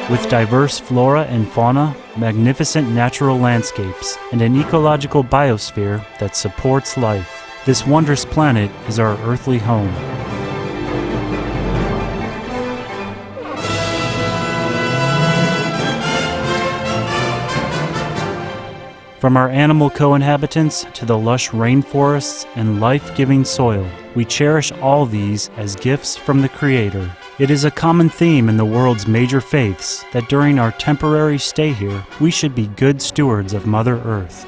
With diverse flora and fauna, magnificent natural landscapes, and an ecological biosphere that supports life, this wondrous planet is our earthly home. From our animal co-inhabitants to the lush rainforests and life-giving soil, we cherish all these as gifts from the Creator. It is a common theme in the world's major faiths that during our temporary stay here, we should be good stewards of Mother Earth.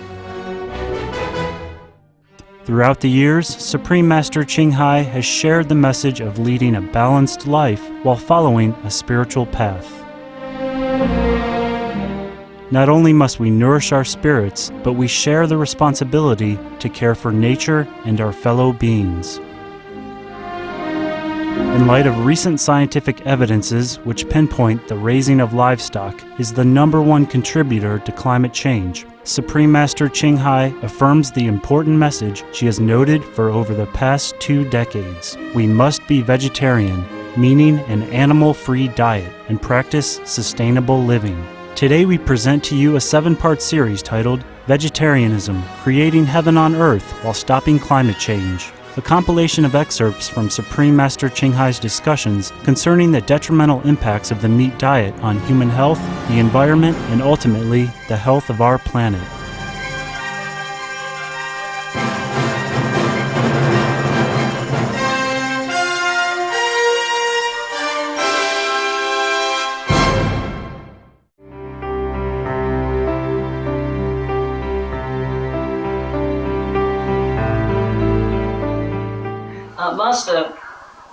Throughout the years, Supreme Master Ching Hai has shared the message of leading a balanced life while following a spiritual path. Not only must we nourish our spirits, but we share the responsibility to care for nature and our fellow beings. In light of recent scientific evidences which pinpoint the raising of livestock is the #1 contributor to climate change, Supreme Master Ching Hai affirms the important message she has noted for over the past 2 decades. We must be vegetarian, meaning an animal-free diet, and practice sustainable living. Today we present to you a 7-part series titled Vegetarianism, Creating Heaven on Earth While Stopping Climate Change, a compilation of excerpts from Supreme Master Ching Hai's discussions concerning the detrimental impacts of the meat diet on human health, the environment, and ultimately, the health of our planet. Master,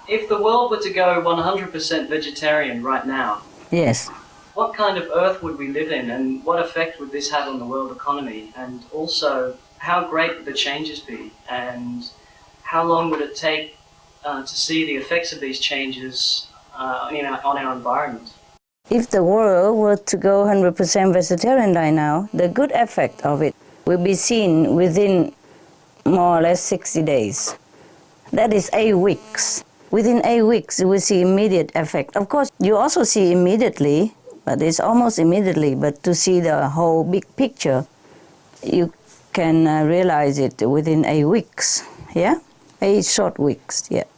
if the world were to go 100% vegetarian right now, yes, what kind of earth would we live in, and what effect would this have on the world economy? And also, how great would the changes be, and how long would it take to see the effects of these changes on our environment? If the world were to go 100% vegetarian right now, the good effect of it will be seen within more or less 60 days. That is 8 weeks. Within 8 weeks, you will see immediate effect. Of course, you also see immediately, but it's almost immediately. But to see the whole big picture, you can realize it within 8 weeks. Yeah, 8 short weeks. Yeah.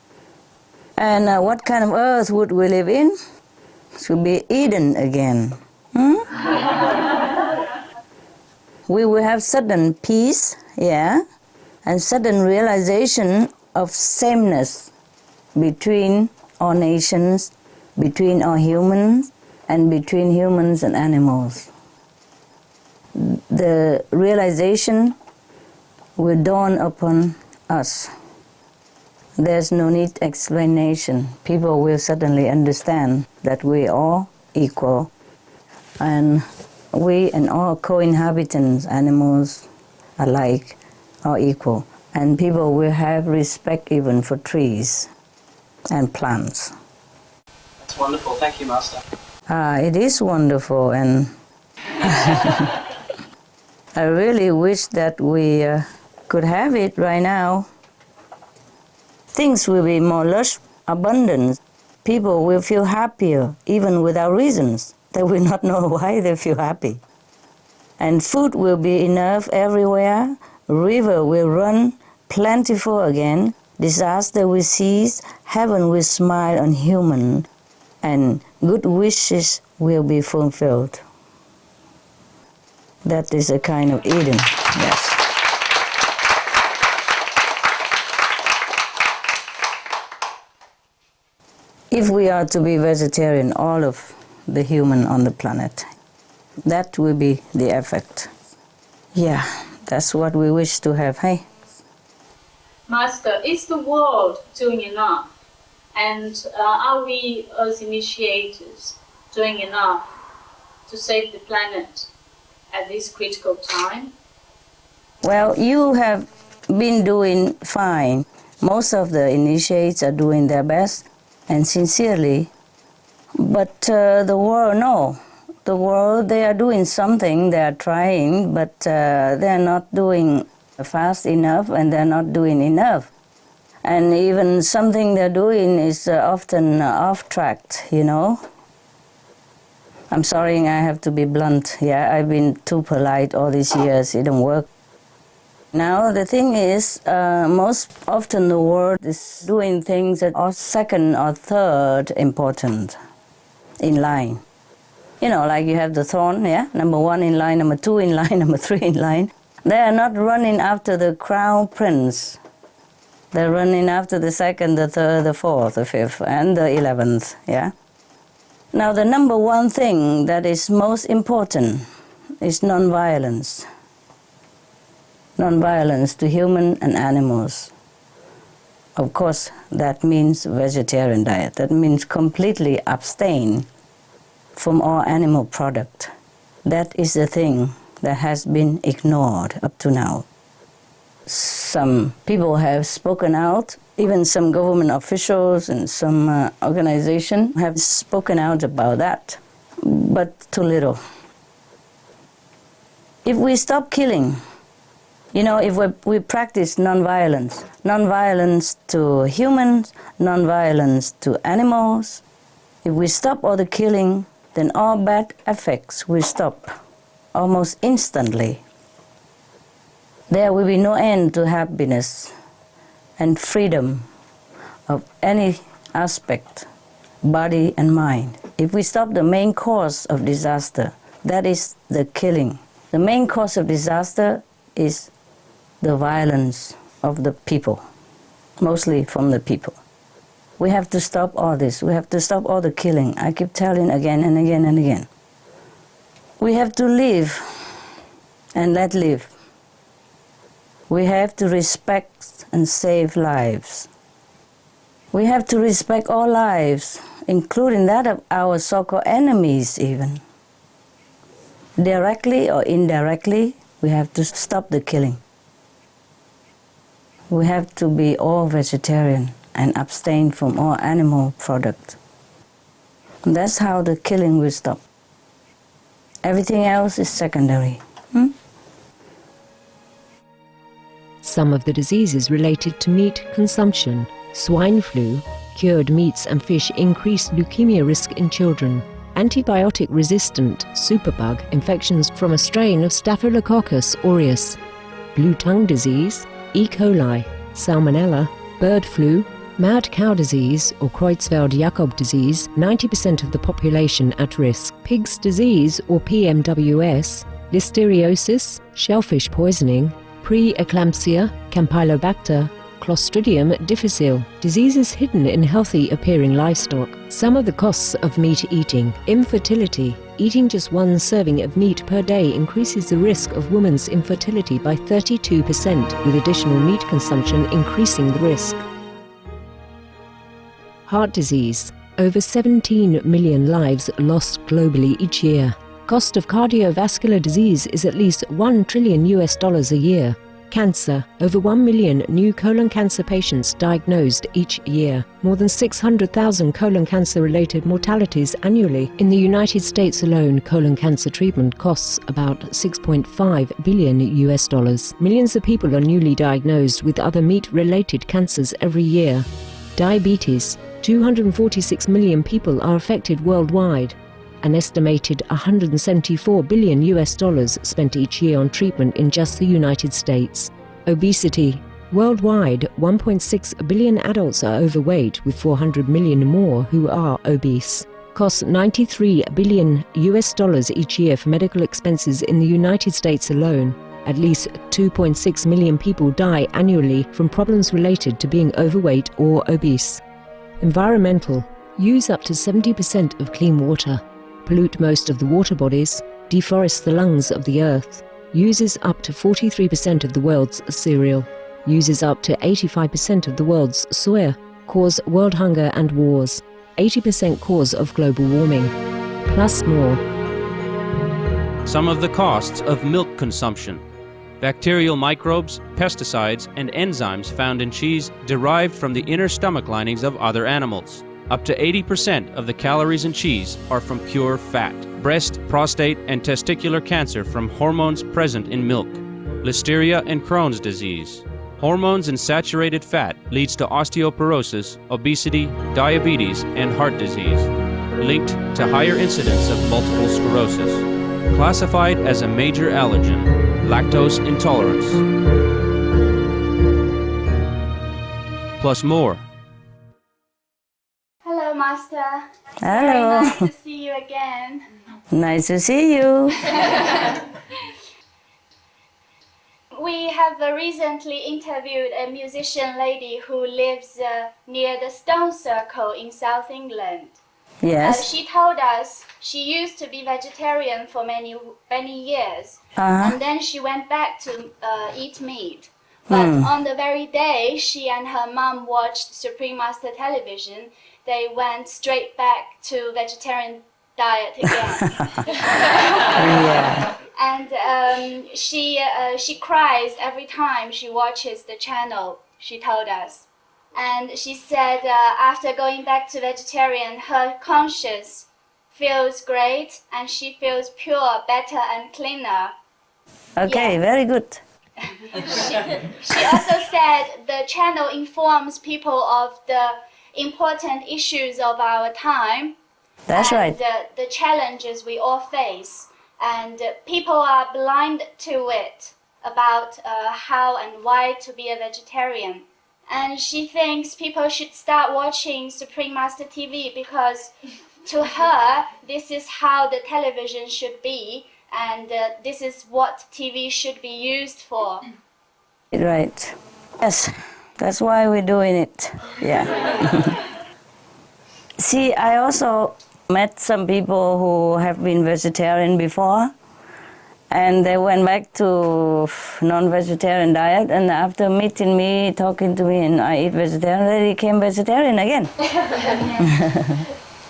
And what kind of earth would we live in? It should be Eden again. We will have sudden peace. Yeah, and sudden realization of sameness between all nations, between all humans, and between humans and animals. The realization will dawn upon us. There's no need explanation. People will suddenly understand that we are all equal, and we and all co-inhabitants, animals alike, are equal. And people will have respect even for trees and plants. That's wonderful. Thank you, Master. It is wonderful, and I really wish that we could have it right now. Things will be more lush, abundant. People will feel happier, even without reasons. They will not know why they feel happy. And food will be enough everywhere. River will run plentiful again, disaster will cease, heaven will smile on human, and good wishes will be fulfilled. That is a kind of Eden, yes. If we are to be vegetarian, all of the human on the planet, that will be the effect. Yeah. That's what we wish to have, hey? Master, is the world doing enough? And are we as initiators doing enough to save the planet at this critical time? Well, you have been doing fine. Most of the initiates are doing their best and sincerely. But the world, no. The world, they are doing something, they are trying, but they're not doing fast enough, and they're not doing enough. And even something they're doing is often off track, you know. I'm sorry, I have to be blunt. Yeah, I've been too polite all these years. It don't work. Now, the thing is, most often the world is doing things that are second or third important in line. You know, like you have the throne, yeah? Number 1 in line, number 2 in line, number 3 in line. They are not running after the crown prince. They're running after the 2nd, the 3rd, the 4th, the 5th, and the 11th, yeah? Now, the number 1 thing that is most important is non-violence. Non-violence to human and animals. Of course, that means vegetarian diet. That means completely abstain from all animal product. That is the thing that has been ignored up to now. Some people have spoken out, even some government officials and some organizations have spoken out about that, but too little. If we stop killing, you know, if we practice non-violence, non-violence to humans, non-violence to animals, if we stop all the killing, then all bad effects will stop almost instantly. There will be no end to happiness and freedom of any aspect, body and mind. If we stop the main cause of disaster, that is the killing. The main cause of disaster is the violence of the people, mostly from the people. We have to stop all this. We have to stop all the killing. I keep telling again and again and again. We have to live and let live. We have to respect and save lives. We have to respect all lives, including that of our so-called enemies even. Directly or indirectly, we have to stop the killing. We have to be all vegetarian and abstain from all animal products. And that's how the killing will stop. Everything else is secondary. Some of the diseases related to meat consumption, swine flu, cured meats and fish increase leukemia risk in children. Antibiotic-resistant superbug infections from a strain of Staphylococcus aureus, blue tongue disease, E. coli, salmonella, bird flu, mad cow disease or Creutzfeldt-Jakob disease, 90% of the population at risk, pig's disease or PMWS, listeriosis, shellfish poisoning, preeclampsia, Campylobacter, Clostridium difficile, diseases hidden in healthy-appearing livestock. Some of the costs of meat eating, infertility. Eating just 1 serving of meat per day increases the risk of women's infertility by 32%, with additional meat consumption increasing the risk. Heart disease. Over 17 million lives lost globally each year. Cost of cardiovascular disease is at least $1 trillion a year. Cancer. Over 1 million new colon cancer patients diagnosed each year. More than 600,000 colon cancer-related mortalities annually. In the United States alone, colon cancer treatment costs about $6.5 billion. Millions of people are newly diagnosed with other meat-related cancers every year. Diabetes. 246 million people are affected worldwide. An estimated $174 billion spent each year on treatment in just the United States. Obesity. Worldwide, 1.6 billion adults are overweight, with 400 million more who are obese. Costs $93 billion each year for medical expenses in the United States alone. At least 2.6 million people die annually from problems related to being overweight or obese. Environmental. Use up to 70% of clean water. Pollute most of the water bodies, deforest the lungs of the earth, uses up to 43% of the world's cereal, uses up to 85% of the world's soya, cause world hunger and wars, 80% cause of global warming, plus more. Some of the costs of milk consumption. Bacterial microbes, pesticides, and enzymes found in cheese derived from the inner stomach linings of other animals. Up to 80% of the calories in cheese are from pure fat. Breast, prostate, and testicular cancer from hormones present in milk. Listeria and Crohn's disease. Hormones in saturated fat leads to osteoporosis, obesity, diabetes, and heart disease. linked to higher incidence of multiple sclerosis. Classified as a major allergen, lactose intolerance. Plus more. Hello, Master. It's Hello. very nice to see you again. Nice to see you. We have recently interviewed a musician lady who lives near the Stone Circle in South England. Yes. She told us she used to be vegetarian for many years, and then she went back to eat meat. But on the very day she and her mom watched Supreme Master television, they went straight back to vegetarian diet again. Yeah. And she cries every time she watches the channel, she told us. And she said after going back to vegetarian, her conscience feels great and she feels pure, better and cleaner. Okay, Yeah. very good. She also said the channel informs people of the important issues of our time. That's and right. the challenges we all face. And people are blind to it about how and why to be a vegetarian. And she thinks people should start watching Supreme Master TV because to her, this is how the television should be and this is what TV should be used for. Right. Yes, that's why we're doing it. Yeah. See, I also met some people who have been vegetarian before, and they went back to non-vegetarian diet, and after meeting me, talking to me, and I eat vegetarian, they became vegetarian again.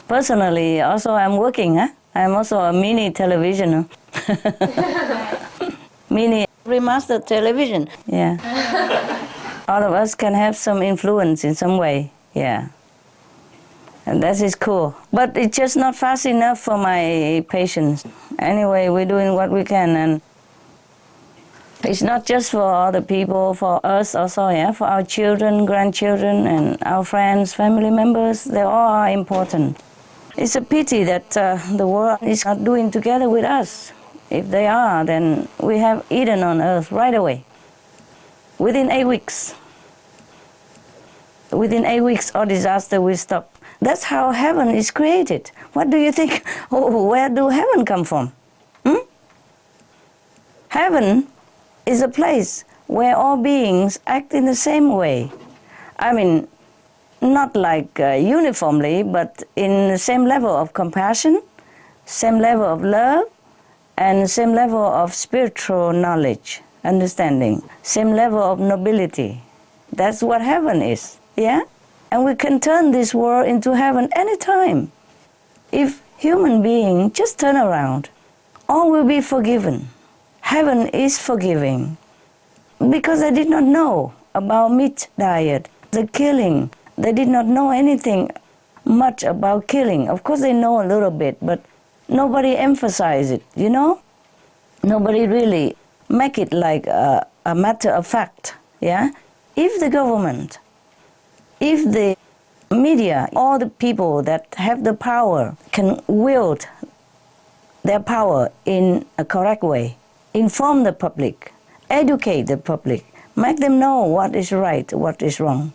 Personally, also I'm working, huh? I'm also a mini television. Mini remastered television, yeah. All of us can have some influence in some way, yeah. And that is cool. But it's just not fast enough for my patients. Anyway, we're doing what we can, and it's not just for other people, for us also, yeah, for our children, grandchildren, and our friends, family members, they all are important. It's a pity that the world is not doing together with us. If they are, then we have Eden on earth right away, within 8 weeks. Within 8 weeks, all disaster will stop. That's how heaven is created. What do you think? Oh, where do heaven come from? Heaven is a place where all beings act in the same way. I mean, not like uniformly, but in the same level of compassion, same level of love, and same level of spiritual knowledge, understanding, same level of nobility. That's what heaven is, yeah? And we can turn this world into heaven anytime. If human beings just turn around, all will be forgiven. Heaven is forgiving. Because they did not know about meat diet, the killing. They did not know anything much about killing. Of course they know a little bit, but nobody emphasized it, you know? Nobody really make it like a matter of fact, yeah? If the government, if the media, all the people that have the power can wield their power in a correct way, inform the public, educate the public, make them know what is right, what is wrong,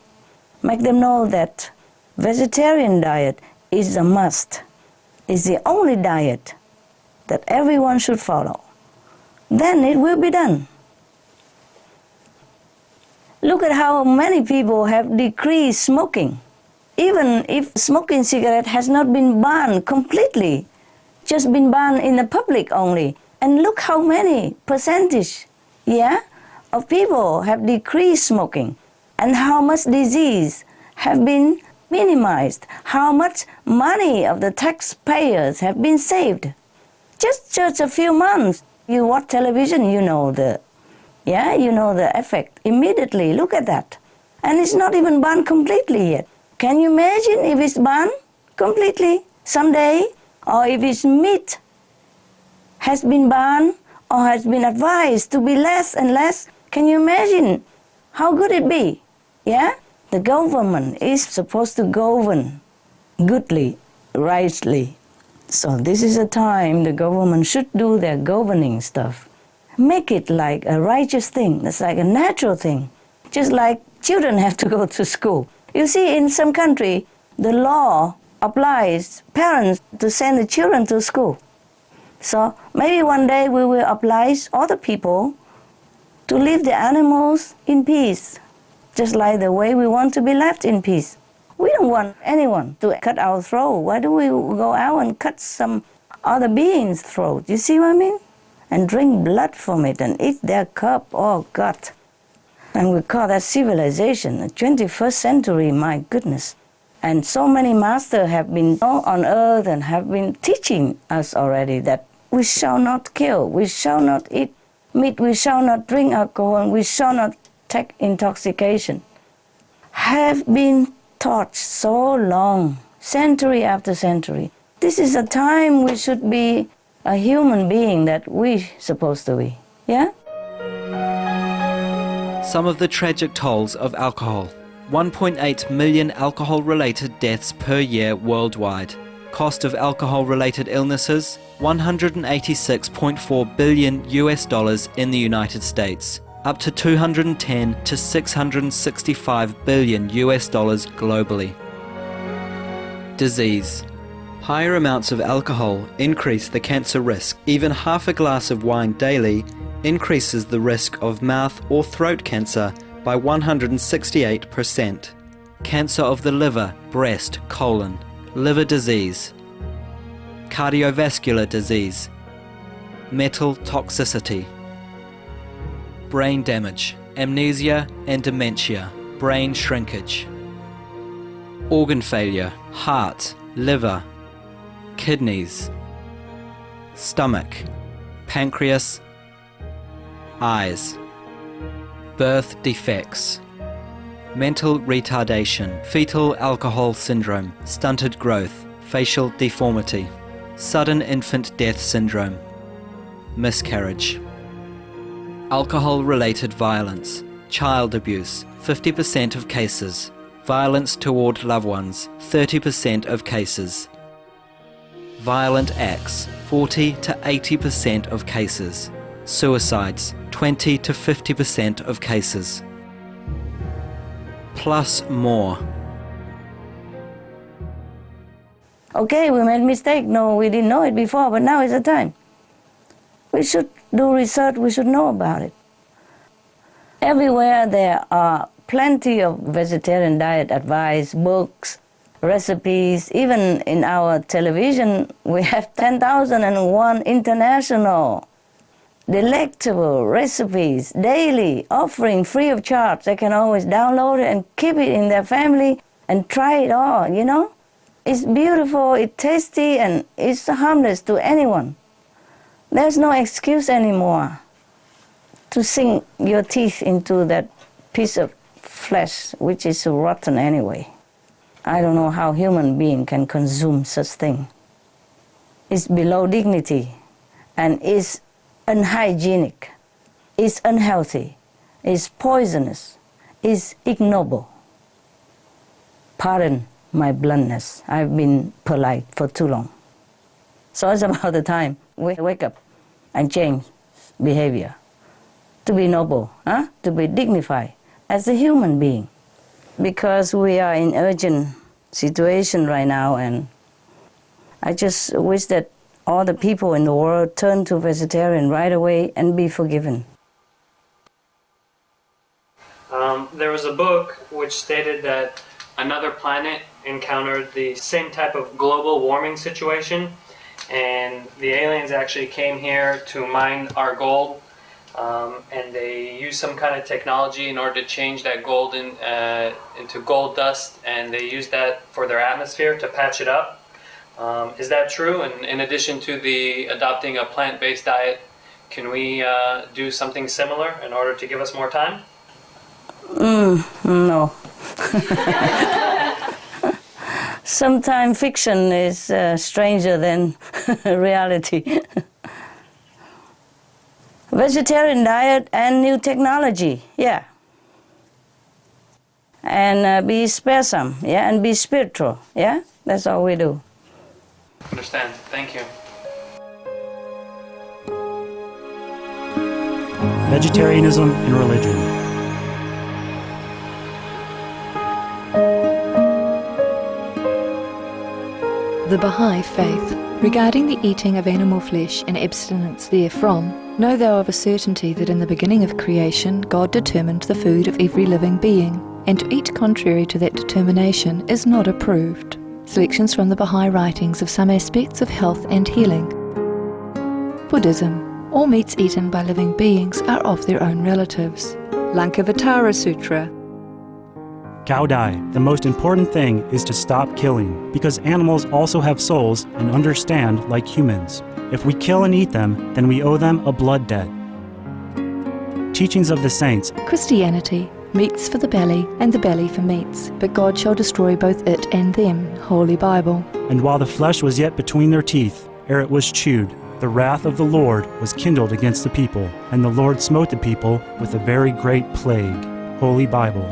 make them know that vegetarian diet is a must, is the only diet that everyone should follow, then it will be done. Look at how many people have decreased smoking. Even if smoking cigarette has not been banned completely, just been banned in the public only. And look how many percentage, yeah, of people have decreased smoking. And how much disease have been minimized. How much money of the taxpayers have been saved. Just a few months. You watch television, you know the effect immediately. Look at that. And it's not even banned completely yet. Can you imagine if it's banned completely someday? Or if its meat has been banned or has been advised to be less and less? Can you imagine how good it be? Yeah? The government is supposed to govern goodly rightly. So this is a time the government should do their governing stuff. Make it like a righteous thing. It's like a natural thing. Just like children have to go to school. You see, in some country, the law applies parents to send the children to school. So maybe one day we will oblige other people to leave the animals in peace, just like the way we want to be left in peace. We don't want anyone to cut our throat. Why do we go out and cut some other being's throat? You see what I mean? And drink blood from it and eat their cup. Oh, God. And we call that civilization, the 21st century, my goodness. And so many masters have been on earth and have been teaching us already that we shall not kill, we shall not eat meat, we shall not drink alcohol, and we shall not take intoxication. Have been taught so long, century after century. This is a time we should be a human being that we're supposed to be, yeah? Some of the tragic tolls of alcohol. 1.8 million alcohol-related deaths per year worldwide. Cost of alcohol-related illnesses, $186.4 billion in the United States, up to 210 to 665 billion globally. Disease. Higher amounts of alcohol increase the cancer risk. Even half a glass of wine daily increases the risk of mouth or throat cancer by 168%. Cancer of the liver, breast, colon, liver disease, cardiovascular disease, metal toxicity, brain damage, amnesia and dementia, brain shrinkage, organ failure, heart, liver, kidneys, stomach, pancreas, eyes, birth defects, mental retardation, fetal alcohol syndrome, stunted growth, facial deformity, sudden infant death syndrome, miscarriage. Alcohol-related violence, child abuse, 50% of cases, violence toward loved ones, 30% of cases, violent acts, 40 to 80% of cases, suicides, 20 to 50% of cases, plus more. Okay, we made a mistake. No, we didn't know it before, but now is the time. We should do research, we should know about it. Everywhere there are plenty of vegetarian diet advice, books, recipes. Even in our television, we have 10,001 international delectable recipes daily, offering free of charge. They can always download it and keep it in their family and try it all, you know? It's beautiful, it's tasty, and it's harmless to anyone. There's no excuse anymore to sink your teeth into that piece of flesh, which is rotten anyway. I don't know how human being can consume such thing. It's below dignity and is unhygienic, is unhealthy, is poisonous, is ignoble. Pardon my bluntness. I've been polite for too long. So it's about the time we wake up and change behavior to be noble, to be dignified as a human being. Because we are in urgent situation right now, and I just wish that all the people in the world turn to vegetarian right away and be forgiven. There was a book which stated that another planet encountered the same type of global warming situation, and the aliens actually came here to mine our gold, and they used some kind of technology in order to change that gold into gold dust, and they used that for their atmosphere to patch it up. Is that true? And in addition to the adopting a plant-based diet, can we do something similar in order to give us more time? No. Sometimes fiction is stranger than reality. Vegetarian diet and new technology, yeah. And be sparesome, yeah, and be spiritual, yeah. That's all we do. Understand. Thank you. Vegetarianism and religion. The Baha'i faith. Regarding the eating of animal flesh and abstinence therefrom, know thou of a certainty that in the beginning of creation God determined the food of every living being, and to eat contrary to that determination is not approved. Selections from the Baha'i writings of some aspects of health and healing. Buddhism. All meats eaten by living beings are of their own relatives. Lankavatara Sutra. Cow Dai, the most important thing is to stop killing, because animals also have souls and understand like humans. If we kill and eat them, then we owe them a blood debt. Teachings of the Saints. Christianity. Meats for the belly, and the belly for meats, but God shall destroy both it and them. Holy Bible. And while the flesh was yet between their teeth, ere it was chewed, the wrath of the Lord was kindled against the people, and the Lord smote the people with a very great plague. Holy Bible.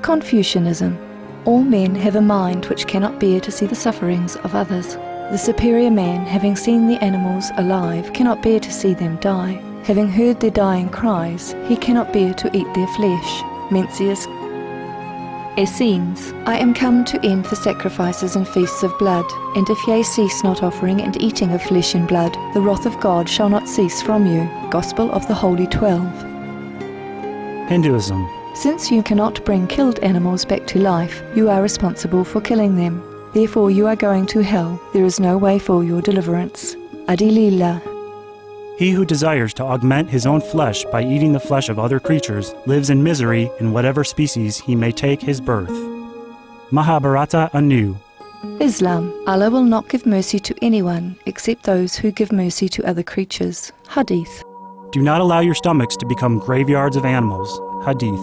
Confucianism. All men have a mind which cannot bear to see the sufferings of others. The superior man, having seen the animals alive, cannot bear to see them die. Having heard their dying cries, he cannot bear to eat their flesh. Mencius. Essenes. I am come to end the sacrifices and feasts of blood, and if ye cease not offering and eating of flesh and blood, the wrath of God shall not cease from you. Gospel of the Holy 12. Hinduism. Since you cannot bring killed animals back to life, you are responsible for killing them. Therefore you are going to hell. There is no way for your deliverance. Adilila. He who desires to augment his own flesh by eating the flesh of other creatures lives in misery in whatever species he may take his birth. Mahabharata anew. Islam. Allah will not give mercy to anyone except those who give mercy to other creatures. Hadith. Do not allow your stomachs to become graveyards of animals. Hadith.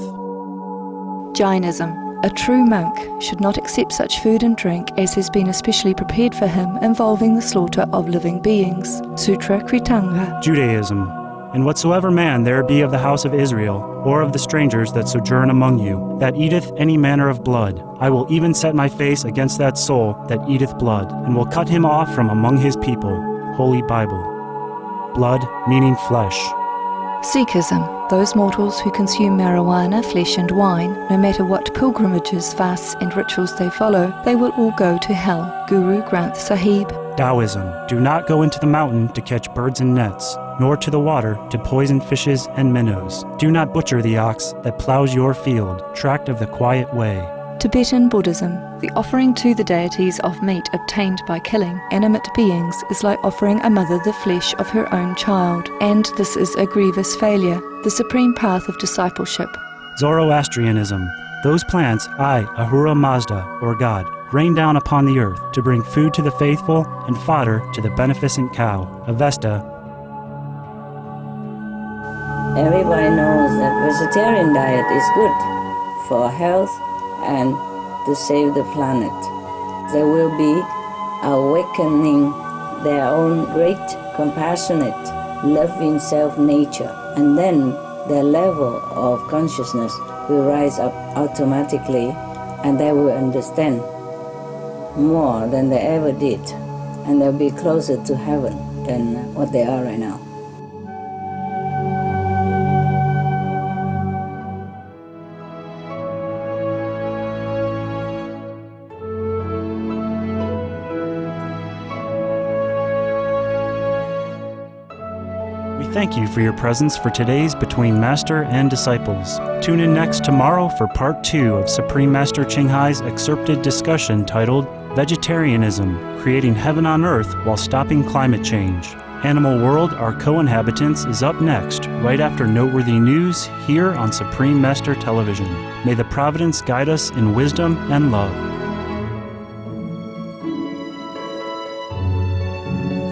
Jainism. A true monk should not accept such food and drink as has been especially prepared for him involving the slaughter of living beings. Sutra Kritanga. Judaism. And whatsoever man there be of the house of Israel, or of the strangers that sojourn among you, that eateth any manner of blood, I will even set my face against that soul that eateth blood, and will cut him off from among his people. Holy Bible. Blood meaning flesh. Sikhism. Those mortals who consume marijuana, flesh and wine, no matter what pilgrimages, fasts and rituals they follow, they will all go to hell. Guru Granth Sahib. Taoism. Do not go into the mountain to catch birds and nets, nor to the water to poison fishes and minnows. Do not butcher the ox that plows your field, tract of the quiet way. Tibetan Buddhism. The offering to the deities of meat obtained by killing animate beings is like offering a mother the flesh of her own child, and this is a grievous failure, the supreme path of discipleship. Zoroastrianism. Those plants I, Ahura Mazda, or God, rain down upon the earth to bring food to the faithful and fodder to the beneficent cow. Avesta. Everybody knows that vegetarian diet is good for health and to save the planet. They will be awakening their own great, compassionate, loving self-nature, and then their level of consciousness will rise up automatically, and they will understand more than they ever did, and they'll be closer to heaven than what they are right now. Thank you for your presence for today's Between Master and Disciples. Tune in next tomorrow for Part 2 of Supreme Master Ching Hai's excerpted discussion titled Vegetarianism, Creating Heaven on Earth While Stopping Climate Change. Animal World, Our Co-Inhabitants is up next, right after noteworthy news here on Supreme Master Television. May the Providence guide us in wisdom and love.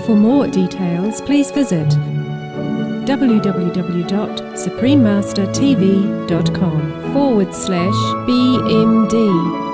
For more details, please visit www.suprememastertv.com/BMD